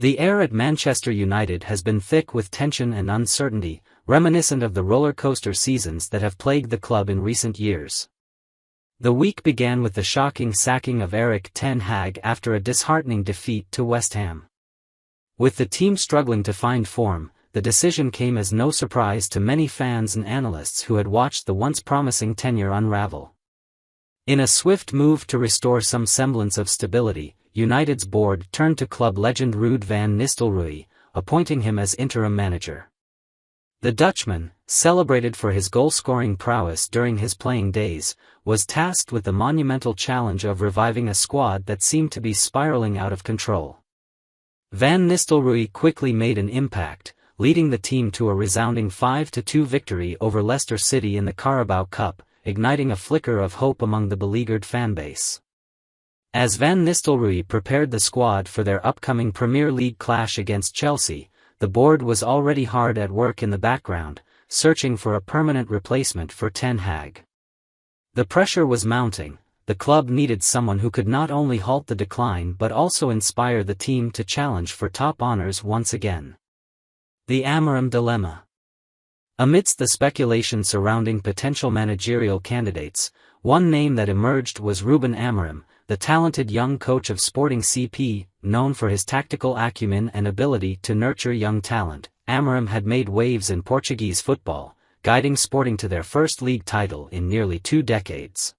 The air at Manchester United has been thick with tension and uncertainty, reminiscent of the roller coaster seasons that have plagued the club in recent years. The week began with the shocking sacking of Erik ten Hag after a disheartening defeat to West Ham. With the team struggling to find form, the decision came as no surprise to many fans and analysts who had watched the once promising tenure unravel. In a swift move to restore some semblance of stability, United's board turned to club legend Ruud van Nistelrooy, appointing him as interim manager. The Dutchman, celebrated for his goal-scoring prowess during his playing days, was tasked with the monumental challenge of reviving a squad that seemed to be spiraling out of control. Van Nistelrooy quickly made an impact, leading the team to a resounding 5-2 victory over Leicester City in the Carabao Cup, igniting a flicker of hope among the beleaguered fanbase. As Van Nistelrooy prepared the squad for their upcoming Premier League clash against Chelsea, the board was already hard at work in the background, searching for a permanent replacement for Ten Hag. The pressure was mounting. The club needed someone who could not only halt the decline but also inspire the team to challenge for top honors once again. The Amorim dilemma. Amidst the speculation surrounding potential managerial candidates, one name that emerged was Ruben Amorim, the talented young coach of Sporting CP, known for his tactical acumen and ability to nurture young talent. Amorim had made waves in Portuguese football, guiding Sporting to their first league title in nearly 2 decades.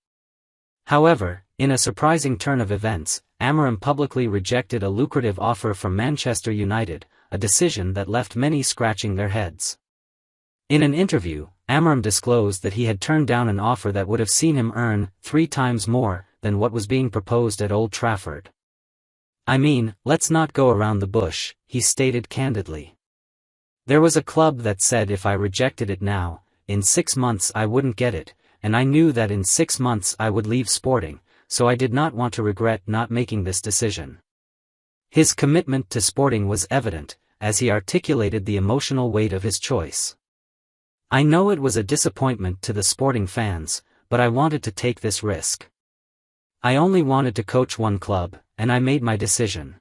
However, in a surprising turn of events, Amorim publicly rejected a lucrative offer from Manchester United, a decision that left many scratching their heads. In an interview, Amorim disclosed that he had turned down an offer that would have seen him earn 3 times more than what was being proposed at Old Trafford. "I mean, let's not go around the bush," he stated candidly. "There was a club that said if I rejected it now, in 6 months I wouldn't get it, and I knew that in 6 months I would leave Sporting, so I did not want to regret not making this decision." His commitment to Sporting was evident, as he articulated the emotional weight of his choice. "I know it was a disappointment to the Sporting fans, but I wanted to take this risk. I only wanted to coach one club, and I made my decision."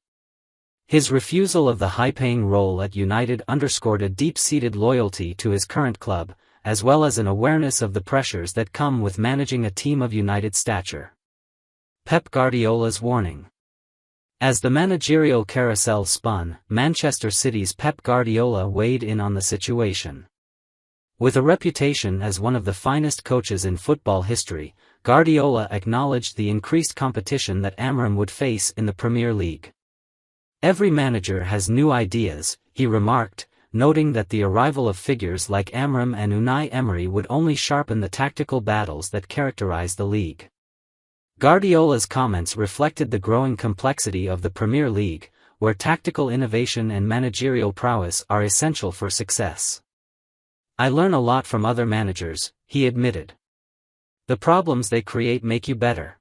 His refusal of the high-paying role at United underscored a deep-seated loyalty to his current club, as well as an awareness of the pressures that come with managing a team of United stature. Pep Guardiola's warning. As the managerial carousel spun, Manchester City's Pep Guardiola weighed in on the situation. With a reputation as one of the finest coaches in football history, Guardiola acknowledged the increased competition that Amorim would face in the Premier League. "Every manager has new ideas," he remarked, noting that the arrival of figures like Amorim and Unai Emery would only sharpen the tactical battles that characterize the league. Guardiola's comments reflected the growing complexity of the Premier League, where tactical innovation and managerial prowess are essential for success. "I learn a lot from other managers," he admitted. "The problems they create make you better."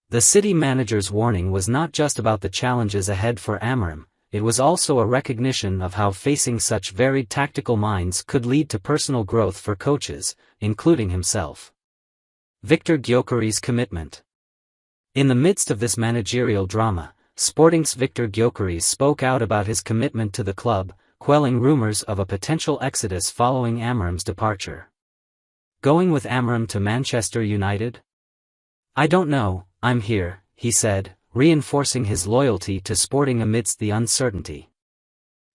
The City manager's warning was not just about the challenges ahead for Amorim, it was also a recognition of how facing such varied tactical minds could lead to personal growth for coaches, including himself. Victor Gyökeres's commitment. In the midst of this managerial drama, Sporting's Victor Gyökeres spoke out about his commitment to the club, quelling rumors of a potential exodus following Amorim's departure. "Going with Amorim to Manchester United? I don't know, I'm here," he said, reinforcing his loyalty to Sporting amidst the uncertainty.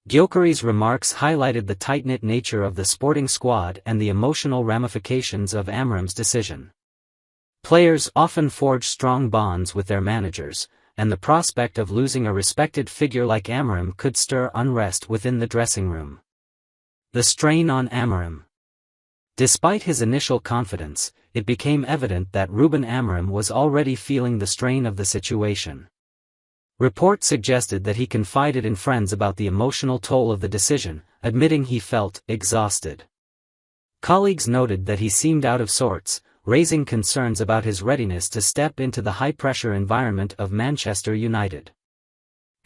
Gyökeres' remarks highlighted the tight-knit nature of the Sporting squad and the emotional ramifications of Amorim's decision. Players often forge strong bonds with their managers, and the prospect of losing a respected figure like Amorim could stir unrest within the dressing room. The strain on Amorim. Despite his initial confidence, it became evident that Ruben Amorim was already feeling the strain of the situation. Reports suggested that he confided in friends about the emotional toll of the decision, admitting he felt exhausted. Colleagues noted that he seemed out of sorts, raising concerns about his readiness to step into the high-pressure environment of Manchester United.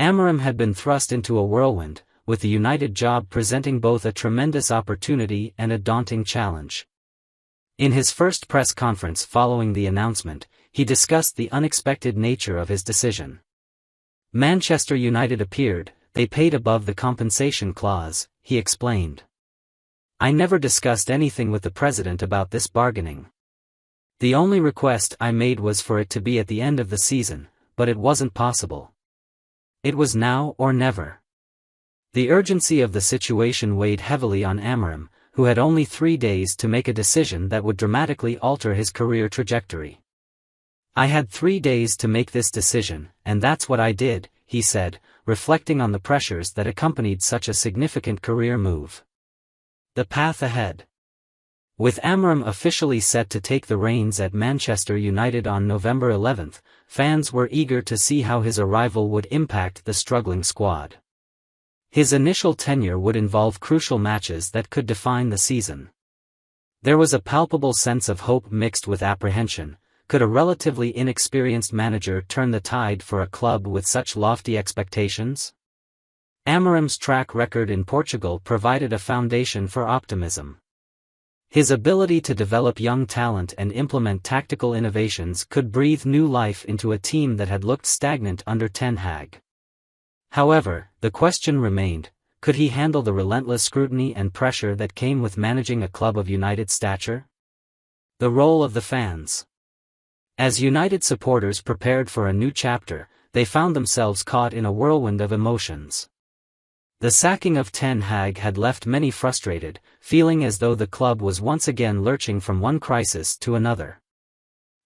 Amorim had been thrust into a whirlwind, with the United job presenting both a tremendous opportunity and a daunting challenge. In his first press conference following the announcement, he discussed the unexpected nature of his decision. "Manchester United appeared, they paid above the compensation clause, he explained. I never discussed anything with the president about this bargaining. The only request I made was for it to be at the end of the season, but it wasn't possible. It was now or never. The urgency of the situation weighed heavily on Amorim, who had only 3 days to make a decision that would dramatically alter his career trajectory. I had 3 days to make this decision, and that's what I did, he said, reflecting on the pressures that accompanied such a significant career move. The path ahead. With Amorim officially set to take the reins at Manchester United on November 11, fans were eager to see how his arrival would impact the struggling squad. His initial tenure would involve crucial matches that could define the season. There was a palpable sense of hope mixed with apprehension. Could a relatively inexperienced manager turn the tide for a club with such lofty expectations? Amorim's track record in Portugal provided a foundation for optimism. His ability to develop young talent and implement tactical innovations could breathe new life into a team that had looked stagnant under Ten Hag. However, the question remained, could he handle the relentless scrutiny and pressure that came with managing a club of United stature? The role of the fans. As United supporters prepared for a new chapter, they found themselves caught in a whirlwind of emotions. The sacking of Ten Hag had left many frustrated, feeling as though the club was once again lurching from one crisis to another.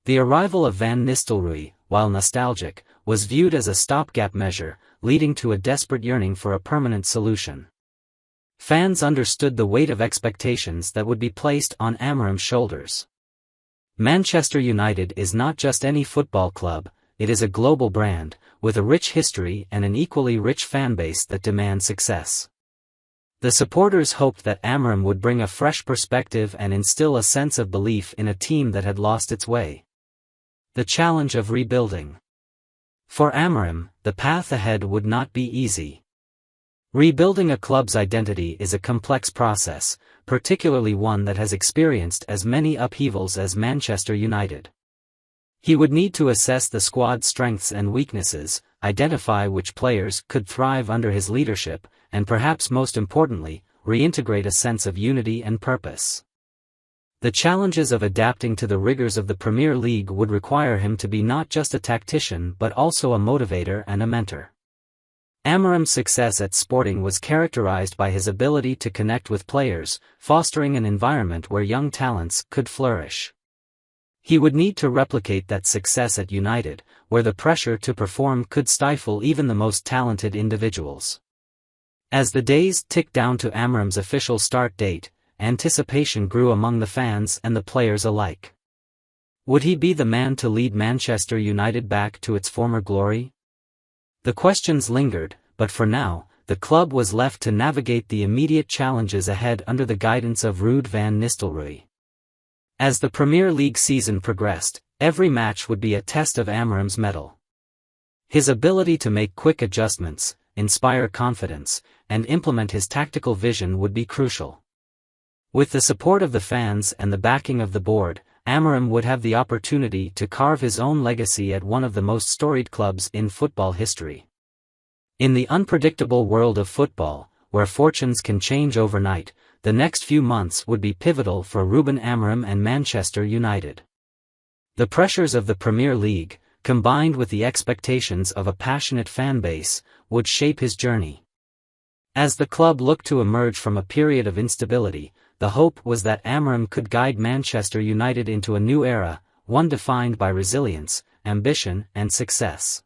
The arrival of Van Nistelrooy, while nostalgic, was viewed as a stopgap measure, leading to a desperate yearning for a permanent solution. Fans understood the weight of expectations that would be placed on Amorim's shoulders. Manchester United is not just any football club, it is a global brand, with a rich history and an equally rich fanbase that demand success. The supporters hoped that Amorim would bring a fresh perspective and instill a sense of belief in a team that had lost its way. The challenge of rebuilding. For Amorim, the path ahead would not be easy. Rebuilding a club's identity is a complex process, particularly one that has experienced as many upheavals as Manchester United. He would need to assess the squad's strengths and weaknesses, identify which players could thrive under his leadership, and perhaps most importantly, reintegrate a sense of unity and purpose. The challenges of adapting to the rigors of the Premier League would require him to be not just a tactician but also a motivator and a mentor. Amorim's success at Sporting was characterized by his ability to connect with players, fostering an environment where young talents could flourish. He would need to replicate that success at United, where the pressure to perform could stifle even the most talented individuals. As the days ticked down to Amorim's official start date, anticipation grew among the fans and the players alike. Would he be the man to lead Manchester United back to its former glory? The questions lingered, but for now, the club was left to navigate the immediate challenges ahead under the guidance of Ruud van Nistelrooy. As the Premier League season progressed, every match would be a test of Amorim's mettle. His ability to make quick adjustments, inspire confidence, and implement his tactical vision would be crucial. With the support of the fans and the backing of the board, Amorim would have the opportunity to carve his own legacy at one of the most storied clubs in football history. In the unpredictable world of football, where fortunes can change overnight, the next few months would be pivotal for Ruben Amorim and Manchester United. The pressures of the Premier League, combined with the expectations of a passionate fan base, would shape his journey. As the club looked to emerge from a period of instability, the hope was that Amorim could guide Manchester United into a new era, one defined by resilience, ambition, and success.